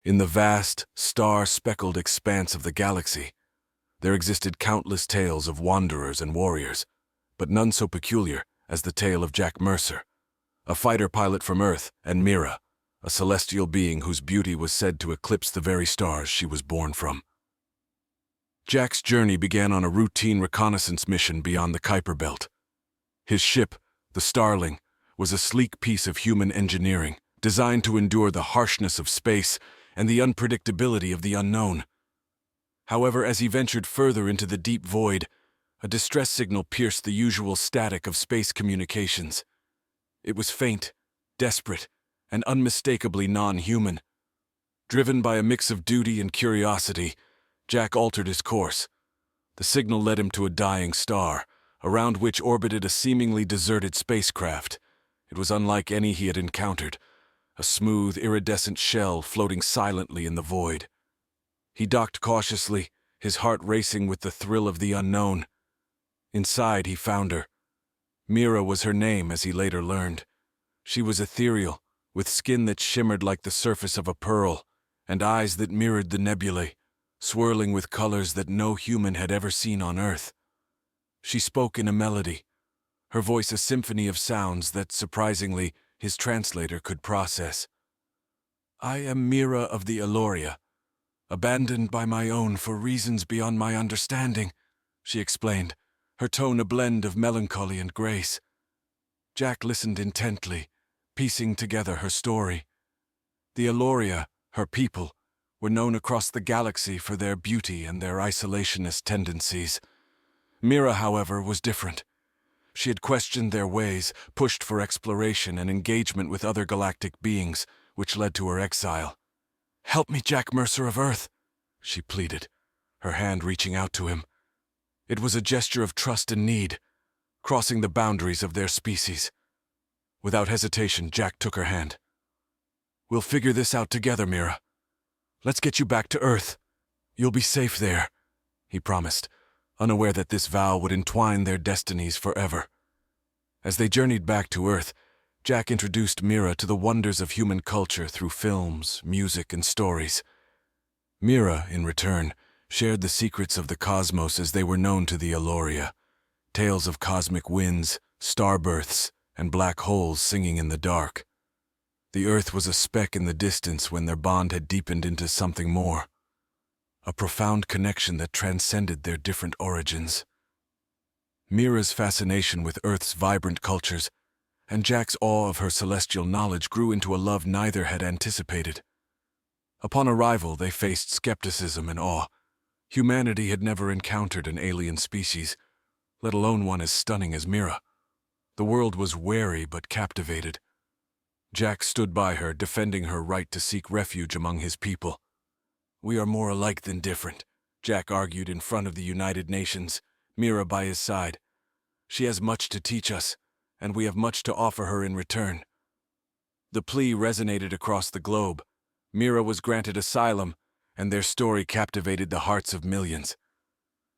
In the vast, star-speckled expanse of the galaxy, there existed countless tales of wanderers and warriors, but none so peculiar as the tale of Jack Mercer, a fighter pilot from Earth, and Mira, a celestial being whose beauty was said to eclipse the very stars she was born from. Jack's journey began on a routine reconnaissance mission beyond the Kuiper Belt. His ship, the Starling, was a sleek piece of human engineering, designed to endure the harshness of space and the unpredictability of the unknown. However, as he ventured further into the deep void, a distress signal pierced the usual static of space communications. It was faint, desperate, and unmistakably non-human. Driven by a mix of duty and curiosity, Jack altered his course. The signal led him to a dying star, around which orbited a seemingly deserted spacecraft. It was unlike any he had encountered, a smooth, iridescent shell floating silently in the void. He docked cautiously, his heart racing with the thrill of the unknown. Inside, he found her. Mira was her name, as he later learned. She was ethereal, with skin that shimmered like the surface of a pearl, and eyes that mirrored the nebulae, swirling with colors that no human had ever seen on Earth. She spoke in a melody, her voice a symphony of sounds that, surprisingly, his translator could process. "I am Mira of the Eloria, abandoned by my own for reasons beyond my understanding," she explained, her tone a blend of melancholy and grace. Jack listened intently, piecing together her story. The Eloria, her people, were known across the galaxy for their beauty and their isolationist tendencies. Mira, however, was different. She had questioned their ways, pushed for exploration and engagement with other galactic beings, which led to her exile. "Help me, Jack Mercer of Earth," she pleaded, her hand reaching out to him. It was a gesture of trust and need, crossing the boundaries of their species. Without hesitation, Jack took her hand. "We'll figure this out together, Mira. Let's get you back to Earth. You'll be safe there," he promised, unaware that this vow would entwine their destinies forever. As they journeyed back to Earth, Jack introduced Mira to the wonders of human culture through films, music, and stories. Mira, in return, shared the secrets of the cosmos as they were known to the Eloria, tales of cosmic winds, starbirths, and black holes singing in the dark. The Earth was a speck in the distance when their bond had deepened into something more, a profound connection that transcended their different origins. Mira's fascination with Earth's vibrant cultures and Jack's awe of her celestial knowledge grew into a love neither had anticipated. Upon arrival, they faced skepticism and awe. Humanity had never encountered an alien species, let alone one as stunning as Mira. The world was wary but captivated. Jack stood by her, defending her right to seek refuge among his people. "We are more alike than different," Jack argued in front of the United Nations, Mira by his side. "She has much to teach us, and we have much to offer her in return." The plea resonated across the globe. Mira was granted asylum, and their story captivated the hearts of millions.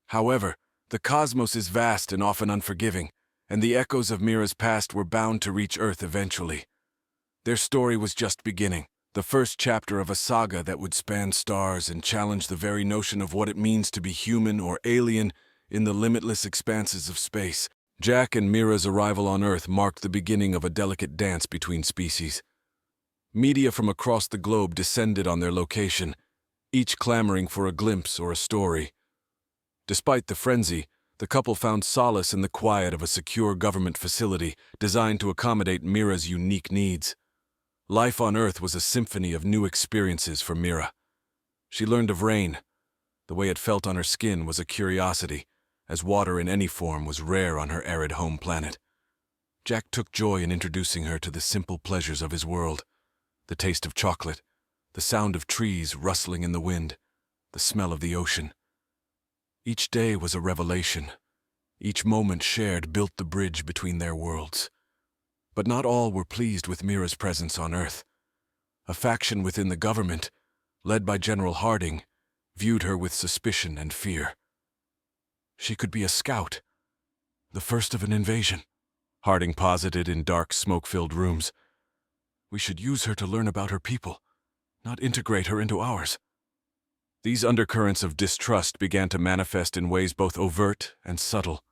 However, the cosmos is vast and often unforgiving, and the echoes of Mira's past were bound to reach Earth eventually. Their story was just beginning, the first chapter of a saga that would span stars and challenge the very notion of what it means to be human or alien in the limitless expanses of space. Jack and Mira's arrival on Earth marked the beginning of a delicate dance between species. Media from across the globe descended on their location, each clamoring for a glimpse or a story. Despite the frenzy, the couple found solace in the quiet of a secure government facility designed to accommodate Mira's unique needs. Life on Earth was a symphony of new experiences for Mira. She learned of rain. The way it felt on her skin was a curiosity, as water in any form was rare on her arid home planet. Jack took joy in introducing her to the simple pleasures of his world: the taste of chocolate, the sound of trees rustling in the wind, the smell of the ocean. Each day was a revelation. Each moment shared built the bridge between their worlds. But not all were pleased with Mira's presence on Earth. A faction within the government, led by General Harding, viewed her with suspicion and fear. She could be a scout, the first of an invasion, Harding posited in dark, smoke-filled rooms. "We should use her to learn about her people. not integrate her into ours. These undercurrents of distrust began to manifest in ways both overt and subtle.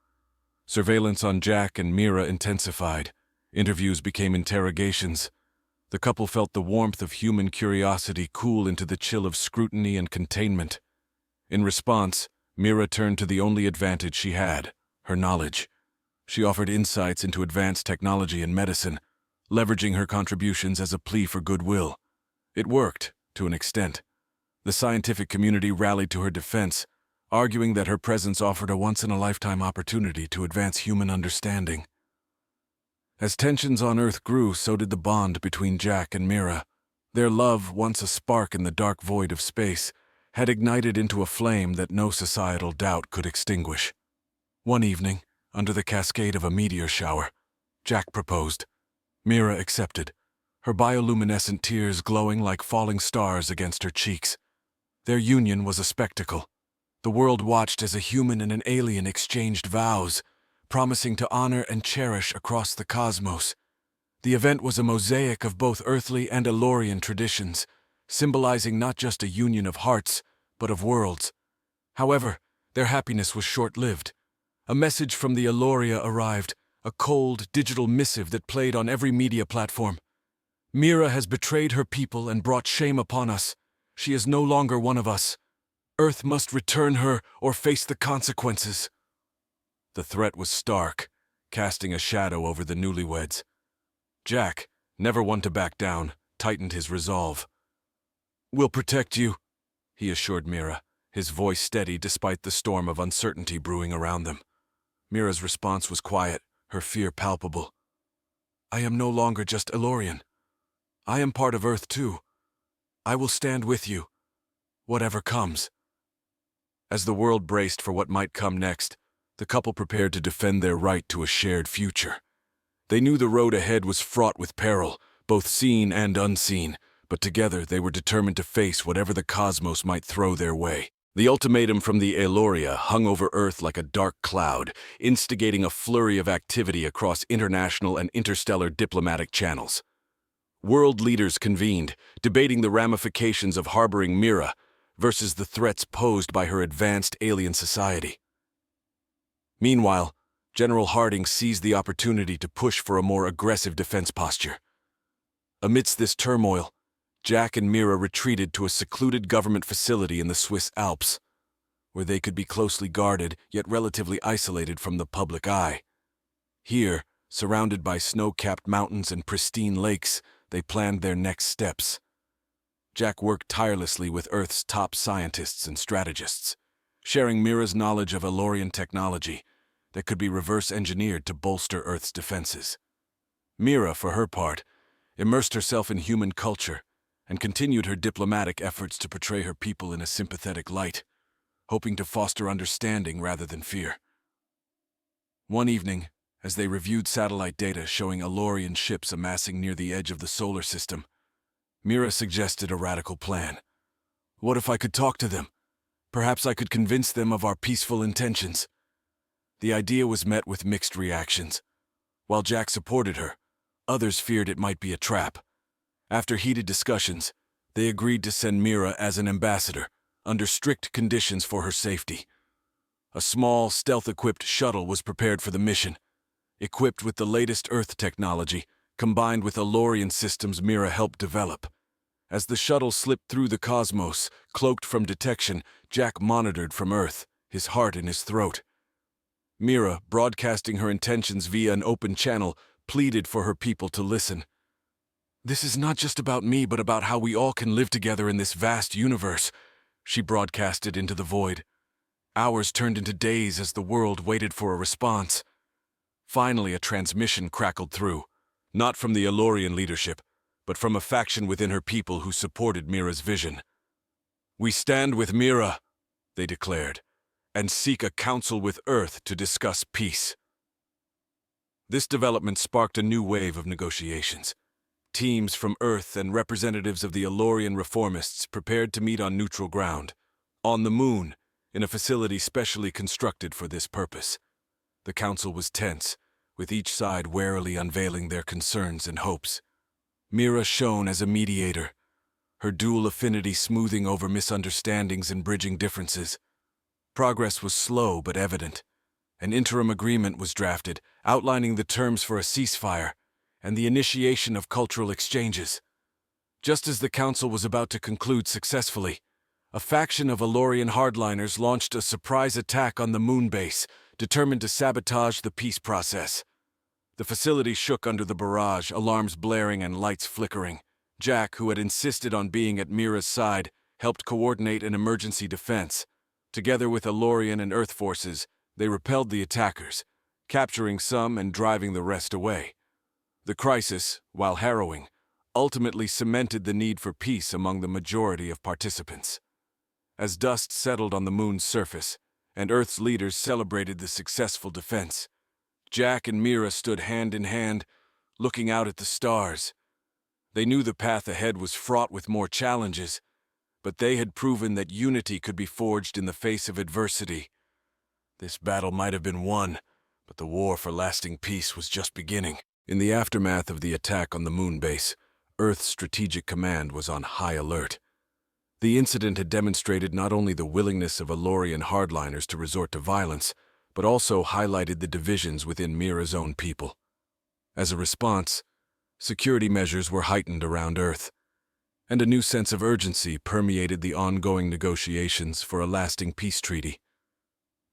Surveillance on Jack and Mira intensified. Interviews became interrogations. The couple felt the warmth of human curiosity cool into the chill of scrutiny and containment. In response, Mira turned to the only advantage she had, her knowledge. She offered insights into advanced technology and medicine, leveraging her contributions as a plea for goodwill. It worked, to an extent. The scientific community rallied to her defense, arguing that her presence offered a once-in-a-lifetime opportunity to advance human understanding. As tensions on Earth grew, so did the bond between Jack and Mira. Their love, once a spark in the dark void of space, had ignited into a flame that no societal doubt could extinguish. One evening, under the cascade of a meteor shower, Jack proposed. Mira accepted, her bioluminescent tears glowing like falling stars against her cheeks. Their union was a spectacle. The world watched as a human and an alien exchanged vows, promising to honor and cherish across the cosmos. The event was a mosaic of both earthly and Elorian traditions, symbolizing not just a union of hearts, but of worlds. However, their happiness was short-lived. A message from the Eloria arrived, a cold, digital missive that played on every media platform. Mira has betrayed her people and brought shame upon us. She is no longer one of us. Earth must return her or face the consequences. The threat was stark, casting a shadow over the newlyweds. Jack, never one to back down, tightened his resolve. "We'll protect you," he assured Mira, his voice steady despite the storm of uncertainty brewing around them. Mira's response was quiet, her fear palpable. "I am no longer just Elorian. I am part of Earth too. I will stand with you, whatever comes." As the world braced for what might come next, the couple prepared to defend their right to a shared future. They knew the road ahead was fraught with peril, both seen and unseen, but together they were determined to face whatever the cosmos might throw their way. The ultimatum from the Eloria hung over Earth like a dark cloud, instigating a flurry of activity across international and interstellar diplomatic channels. World leaders convened, debating the ramifications of harboring Mira versus the threats posed by her advanced alien society. Meanwhile, General Harding seized the opportunity to push for a more aggressive defense posture. Amidst this turmoil, Jack and Mira retreated to a secluded government facility in the Swiss Alps, where they could be closely guarded yet relatively isolated from the public eye. Here, surrounded by snow-capped mountains and pristine lakes, they planned their next steps. Jack worked tirelessly with Earth's top scientists and strategists, sharing Mira's knowledge of Elorian technology that could be reverse-engineered to bolster Earth's defenses. Mira, for her part, immersed herself in human culture and continued her diplomatic efforts to portray her people in a sympathetic light, hoping to foster understanding rather than fear. One evening, as they reviewed satellite data showing Elorian ships amassing near the edge of the solar system, Mira suggested a radical plan. "What if I could talk to them? Perhaps I could convince them of our peaceful intentions." The idea was met with mixed reactions. While Jack supported her, others feared it might be a trap. After heated discussions, they agreed to send Mira as an ambassador, under strict conditions for her safety. A small, stealth-equipped shuttle was prepared for the mission, equipped with the latest Earth technology, combined with Elorian systems Mira helped develop. As the shuttle slipped through the cosmos, cloaked from detection, Jack monitored from Earth, his heart in his throat. Mira, broadcasting her intentions via an open channel, pleaded for her people to listen. "This is not just about me, but about how we all can live together in this vast universe," she broadcasted into the void. Hours turned into days as the world waited for a response. Finally, a transmission crackled through, not from the Elorian leadership, but from a faction within her people who supported Mira's vision. "We stand with Mira," they declared, "and seek a council with Earth to discuss peace." This development sparked a new wave of negotiations. Teams from Earth and representatives of the Elorian reformists prepared to meet on neutral ground, on the Moon, in a facility specially constructed for this purpose. The council was tense, with each side warily unveiling their concerns and hopes. Mira shone as a mediator, her dual affinity smoothing over misunderstandings and bridging differences. Progress was slow but evident. An interim agreement was drafted, outlining the terms for a ceasefire and the initiation of cultural exchanges. Just as the council was about to conclude successfully, a faction of Elorian hardliners launched a surprise attack on the moon base, determined to sabotage the peace process. The facility shook under the barrage, alarms blaring and lights flickering. Jack, who had insisted on being at Mira's side, helped coordinate an emergency defense. Together with Elorian and Earth forces, they repelled the attackers, capturing some and driving the rest away. The crisis, while harrowing, ultimately cemented the need for peace among the majority of participants. As dust settled on the moon's surface, and Earth's leaders celebrated the successful defense, Jack and Mira stood hand in hand, looking out at the stars. They knew the path ahead was fraught with more challenges, but they had proven that unity could be forged in the face of adversity. This battle might have been won, but the war for lasting peace was just beginning. In the aftermath of the attack on the moon base, Earth's strategic command was on high alert. The incident had demonstrated not only the willingness of Elorian hardliners to resort to violence, but also highlighted the divisions within Mira's own people. As a response, security measures were heightened around Earth, and a new sense of urgency permeated the ongoing negotiations for a lasting peace treaty.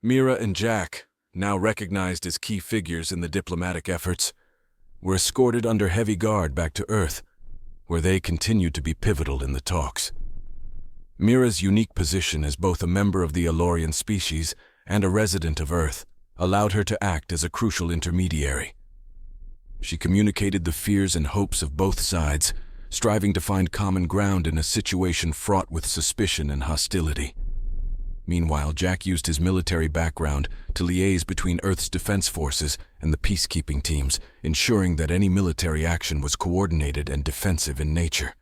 Mira and Jack, now recognized as key figures in the diplomatic efforts, were escorted under heavy guard back to Earth, where they continued to be pivotal in the talks. Mira's unique position as both a member of the Elorian species and a resident of Earth allowed her to act as a crucial intermediary. She communicated the fears and hopes of both sides, striving to find common ground in a situation fraught with suspicion and hostility. Meanwhile, Jack used his military background to liaise between Earth's defense forces and the peacekeeping teams, ensuring that any military action was coordinated and defensive in nature.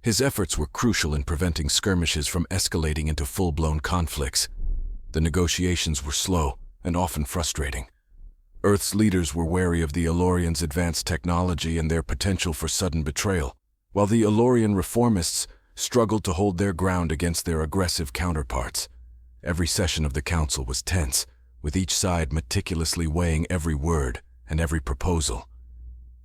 His efforts were crucial in preventing skirmishes from escalating into full-blown conflicts. The negotiations were slow and often frustrating. Earth's leaders were wary of the Elorians' advanced technology and their potential for sudden betrayal, while the Elorian reformists struggled to hold their ground against their aggressive counterparts. Every session of the council was tense, with each side meticulously weighing every word and every proposal.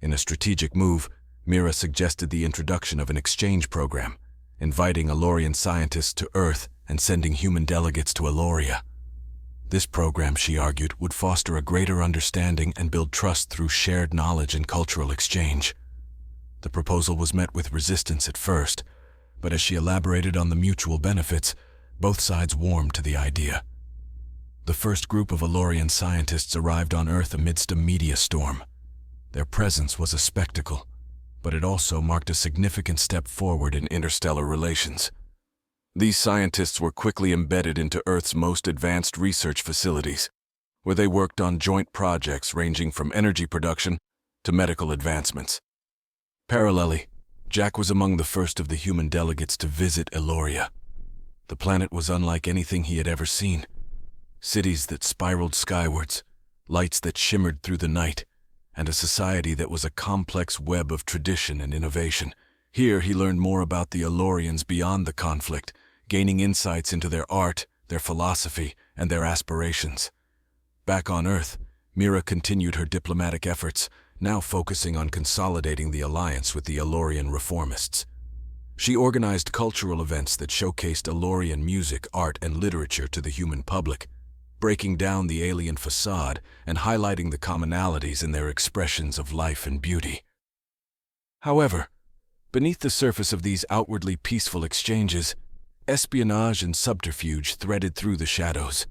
In a strategic move, Mira suggested the introduction of an exchange program, inviting Elorian scientists to Earth and sending human delegates to Eloria. This program, she argued, would foster a greater understanding and build trust through shared knowledge and cultural exchange. The proposal was met with resistance at first, but as she elaborated on the mutual benefits, both sides warmed to the idea. The first group of Elorian scientists arrived on Earth amidst a media storm. Their presence was a spectacle, but it also marked a significant step forward in interstellar relations. These scientists were quickly embedded into Earth's most advanced research facilities, where they worked on joint projects ranging from energy production to medical advancements. Parallelly, Jack was among the first of the human delegates to visit Eloria. The planet was unlike anything he had ever seen. Cities that spiraled skywards, lights that shimmered through the night, and a society that was a complex web of tradition and innovation. Here he learned more about the Elorians beyond the conflict, gaining insights into their art, their philosophy, and their aspirations. Back on Earth, Mira continued her diplomatic efforts, now focusing on consolidating the alliance with the Elorian reformists. She organized cultural events that showcased Elorian music, art, and literature to the human public, breaking down the alien facade and highlighting the commonalities in their expressions of life and beauty. However, beneath the surface of these outwardly peaceful exchanges, espionage and subterfuge threaded through the shadows.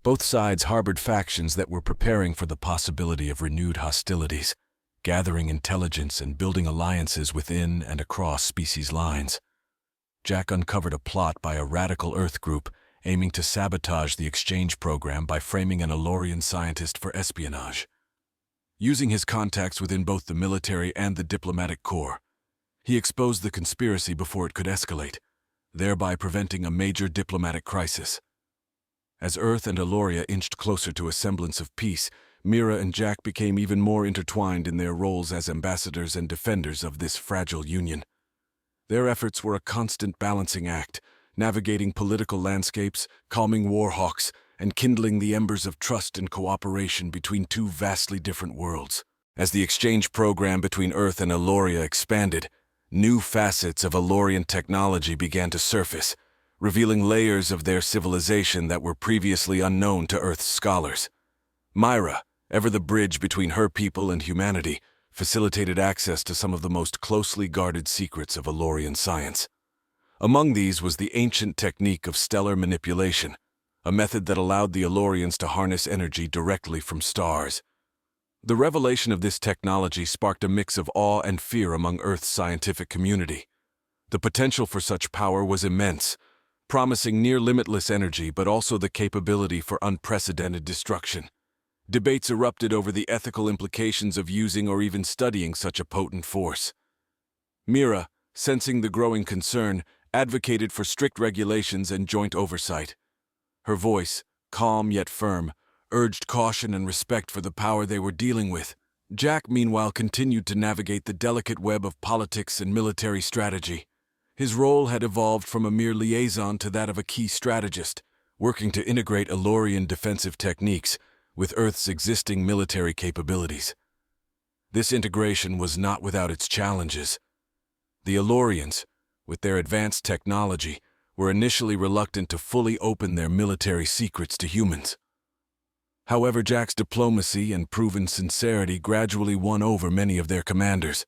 Both sides harbored factions that were preparing for the possibility of renewed hostilities, gathering intelligence and building alliances within and across species lines. Jack uncovered a plot by a radical Earth group aiming to sabotage the exchange program by framing an Elorian scientist for espionage. Using his contacts within both the military and the diplomatic corps, he exposed the conspiracy before it could escalate, thereby preventing a major diplomatic crisis. As Earth and Eloria inched closer to a semblance of peace, Mira and Jack became even more intertwined in their roles as ambassadors and defenders of this fragile union. Their efforts were a constant balancing act, navigating political landscapes, calming war hawks, and kindling the embers of trust and cooperation between two vastly different worlds. As the exchange program between Earth and Eloria expanded, new facets of Elorian technology began to surface, revealing layers of their civilization that were previously unknown to Earth's scholars. Myra, ever the bridge between her people and humanity, facilitated access to some of the most closely guarded secrets of Elorian science. Among these was the ancient technique of stellar manipulation, a method that allowed the Elorians to harness energy directly from stars. The revelation of this technology sparked a mix of awe and fear among Earth's scientific community. The potential for such power was immense, promising near-limitless energy but also the capability for unprecedented destruction. Debates erupted over the ethical implications of using or even studying such a potent force. Mira, sensing the growing concern, advocated for strict regulations and joint oversight. Her voice, calm yet firm, urged caution and respect for the power they were dealing with. Jack, meanwhile, continued to navigate the delicate web of politics and military strategy. His role had evolved from a mere liaison to that of a key strategist, working to integrate Elorian defensive techniques with Earth's existing military capabilities. This integration was not without its challenges. The Elorians, with their advanced technology, were initially reluctant to fully open their military secrets to humans. However, Jack's diplomacy and proven sincerity gradually won over many of their commanders.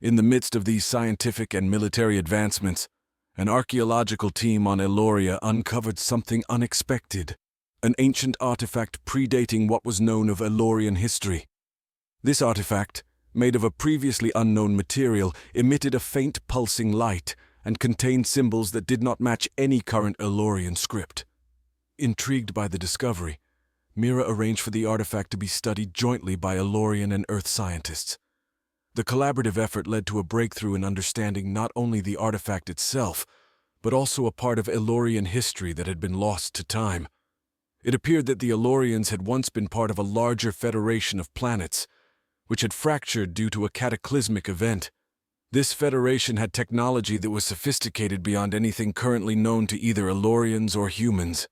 In the midst of these scientific and military advancements, an archaeological team on Eloria uncovered something unexpected, an ancient artifact predating what was known of Elorian history. This artifact, made of a previously unknown material, emitted a faint pulsing light and contained symbols that did not match any current Elorian script. Intrigued by the discovery, Mira arranged for the artifact to be studied jointly by Elorian and Earth scientists. The collaborative effort led to a breakthrough in understanding not only the artifact itself, but also a part of Elorian history that had been lost to time. It appeared that the Elorians had once been part of a larger federation of planets, which had fractured due to a cataclysmic event. This federation had technology that was sophisticated beyond anything currently known to either Elorians or humans.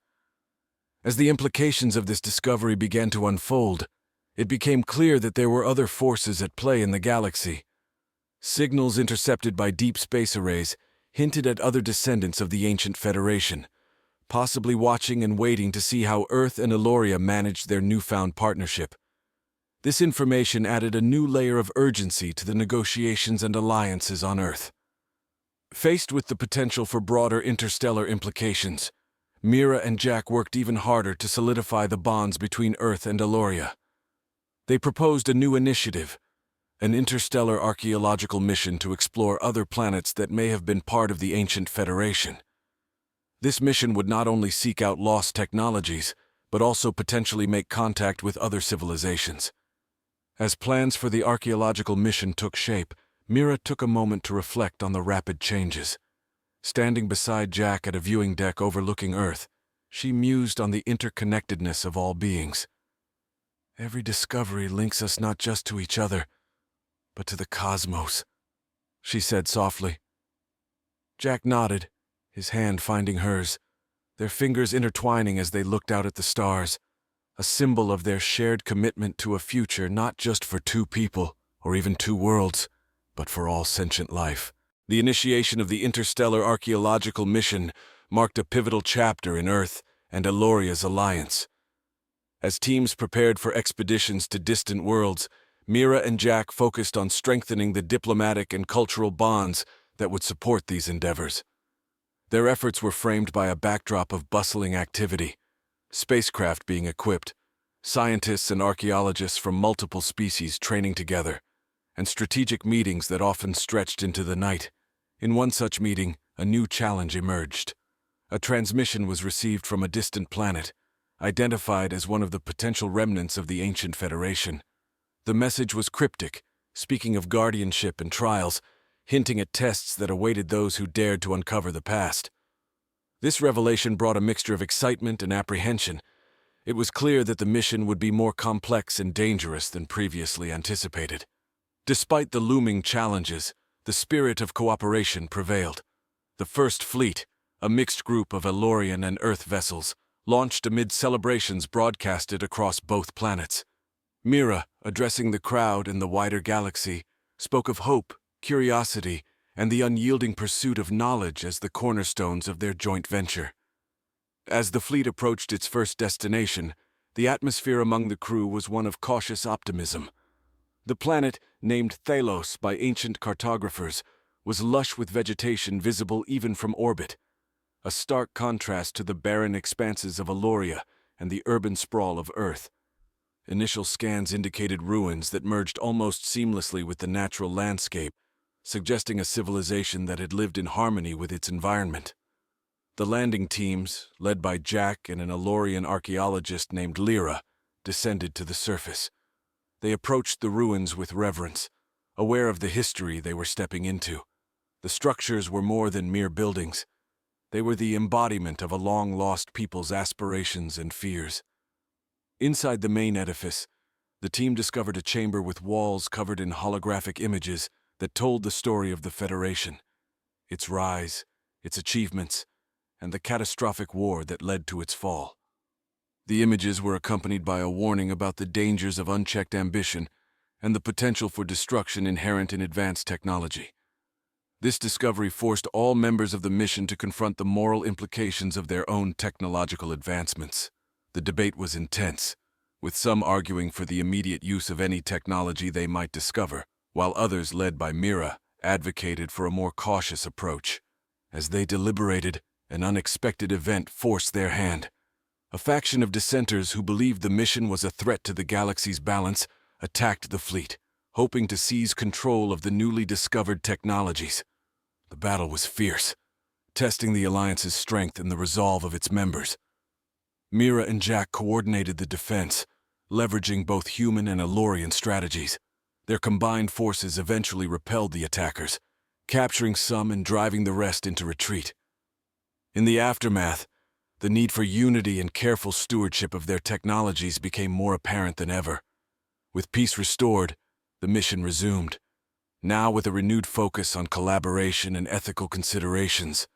As the implications of this discovery began to unfold, it became clear that there were other forces at play in the galaxy. Signals intercepted by deep space arrays hinted at other descendants of the ancient Federation, possibly watching and waiting to see how Earth and Eloria managed their newfound partnership. This information added a new layer of urgency to the negotiations and alliances on Earth. Faced with the potential for broader interstellar implications, Mira and Jack worked even harder to solidify the bonds between Earth and Eloria. They proposed a new initiative, an interstellar archaeological mission to explore other planets that may have been part of the ancient Federation. This mission would not only seek out lost technologies, but also potentially make contact with other civilizations. As plans for the archaeological mission took shape, Mira took a moment to reflect on the rapid changes. Standing beside Jack at a viewing deck overlooking Earth, she mused on the interconnectedness of all beings. Every discovery links us not just to each other, but to the cosmos, she said softly. Jack nodded, his hand finding hers, their fingers intertwining as they looked out at the stars, a symbol of their shared commitment to a future not just for two people or even two worlds, but for all sentient life. The initiation of the interstellar archaeological mission marked a pivotal chapter in Earth and Eloria's alliance. As teams prepared for expeditions to distant worlds, Mira and Jack focused on strengthening the diplomatic and cultural bonds that would support these endeavors. Their efforts were framed by a backdrop of bustling activity, spacecraft being equipped, scientists and archaeologists from multiple species training together, and strategic meetings that often stretched into the night. In one such meeting, a new challenge emerged. A transmission was received from a distant planet, identified as one of the potential remnants of the ancient Federation. The message was cryptic, speaking of guardianship and trials, hinting at tests that awaited those who dared to uncover the past. This revelation brought a mixture of excitement and apprehension. It was clear that the mission would be more complex and dangerous than previously anticipated. Despite the looming challenges, the spirit of cooperation prevailed. The First Fleet, a mixed group of Elorian and Earth vessels, launched amid celebrations broadcasted across both planets. Mira, addressing the crowd in the wider galaxy, spoke of hope, curiosity, and the unyielding pursuit of knowledge as the cornerstones of their joint venture. As the fleet approached its first destination, the atmosphere among the crew was one of cautious optimism. The planet, named Thalos by ancient cartographers, was lush with vegetation visible even from orbit, a stark contrast to the barren expanses of Eloria and the urban sprawl of Earth. Initial scans indicated ruins that merged almost seamlessly with the natural landscape, suggesting a civilization that had lived in harmony with its environment. The landing teams, led by Jack and an Elorian archaeologist named Lyra, descended to the surface. They approached the ruins with reverence, aware of the history they were stepping into. The structures were more than mere buildings. They were the embodiment of a long-lost people's aspirations and fears. Inside the main edifice, the team discovered a chamber with walls covered in holographic images that told the story of the Federation, its rise, its achievements, and the catastrophic war that led to its fall. The images were accompanied by a warning about the dangers of unchecked ambition and the potential for destruction inherent in advanced technology. This discovery forced all members of the mission to confront the moral implications of their own technological advancements. The debate was intense, with some arguing for the immediate use of any technology they might discover, while others, led by Mira, advocated for a more cautious approach. As they deliberated, an unexpected event forced their hand. A faction of dissenters who believed the mission was a threat to the galaxy's balance attacked the fleet, hoping to seize control of the newly discovered technologies. The battle was fierce, testing the Alliance's strength and the resolve of its members. Mira and Jack coordinated the defense, leveraging both human and Elorian strategies. Their combined forces eventually repelled the attackers, capturing some and driving the rest into retreat. In the aftermath, the need for unity and careful stewardship of their technologies became more apparent than ever. With peace restored, the mission resumed, now with a renewed focus on collaboration and ethical considerations.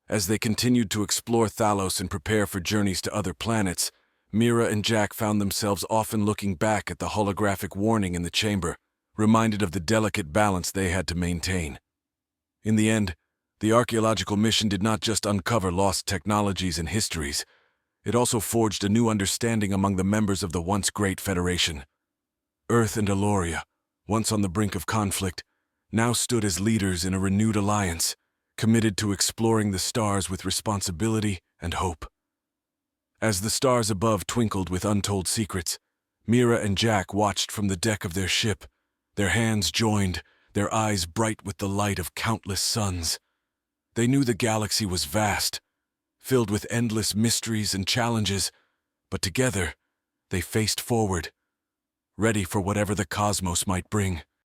As they continued to explore Thalos and prepare for journeys to other planets, Mira and Jack found themselves often looking back at the holographic warning in the chamber, reminded of the delicate balance they had to maintain. In the end, the archaeological mission did not just uncover lost technologies and histories, it also forged a new understanding among the members of the once great Federation. Earth and Eloria, once on the brink of conflict, now stood as leaders in a renewed alliance, committed to exploring the stars with responsibility and hope. As the stars above twinkled with untold secrets, Mira and Jack watched from the deck of their ship, their hands joined, their eyes bright with the light of countless suns. They knew the galaxy was vast, filled with endless mysteries and challenges, but together they faced forward, ready for whatever the cosmos might bring.